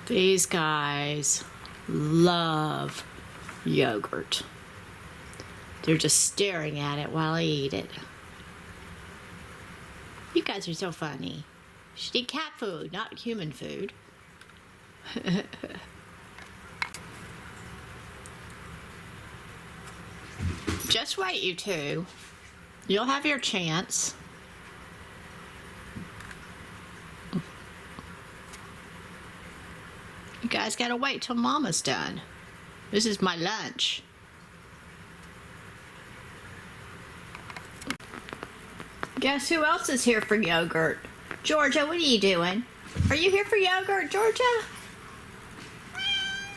These guys love yogurt. They're just staring at it while I eat it. You guys are so funny. You should eat cat food, not human food. Just wait, you two. You'll have your chance. You guys gotta wait till Mama's done. This is my lunch. Guess who else is here for yogurt? Georgia, what are you doing? Are you here for yogurt, Georgia?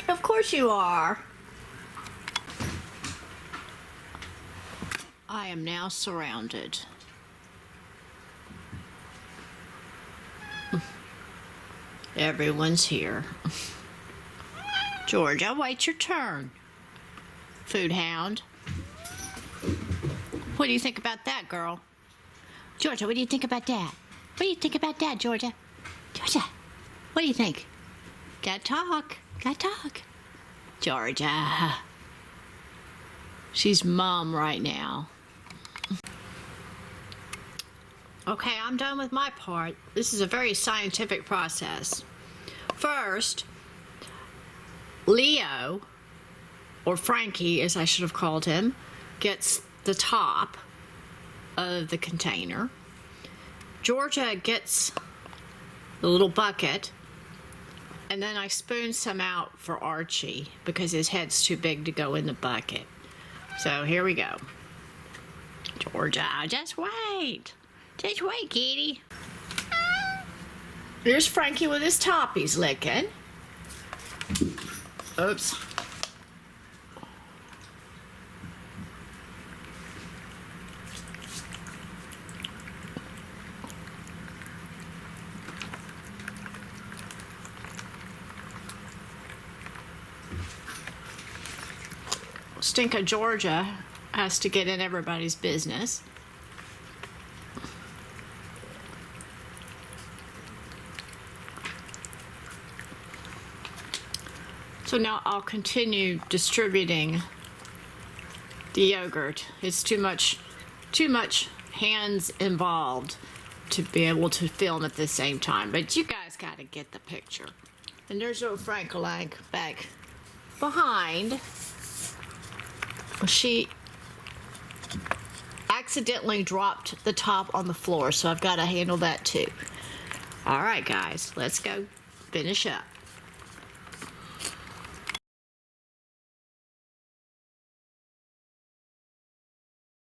Of course you are. I am now surrounded. Everyone's here. Georgia, wait your turn. Food hound. What do you think about that, girl? Georgia, what do you think about that? What do you think about that, Georgia? Georgia, what do you think? Gotta talk. Gotta talk. Georgia. She's mom right now. Okay, I'm done with my part. This is a very scientific process. First, Leo, or Frankie as I should have called him, gets the top of the container. Georgia gets the little bucket, and then I spoon some out for Archie because his head's too big to go in the bucket. So here we go. Georgia, just wait. Just wait, kitty. Here's Frankie with his top he's licking. Oops. Stinker Georgia has to get in everybody's business. So now I'll continue distributing the yogurt. It's too much hands involved to be able to film at the same time. But you guys gotta get the picture. And there's little Frank-a-lank back behind. She accidentally dropped the top on the floor, so I've got to handle that too. All right, guys, let's go finish up.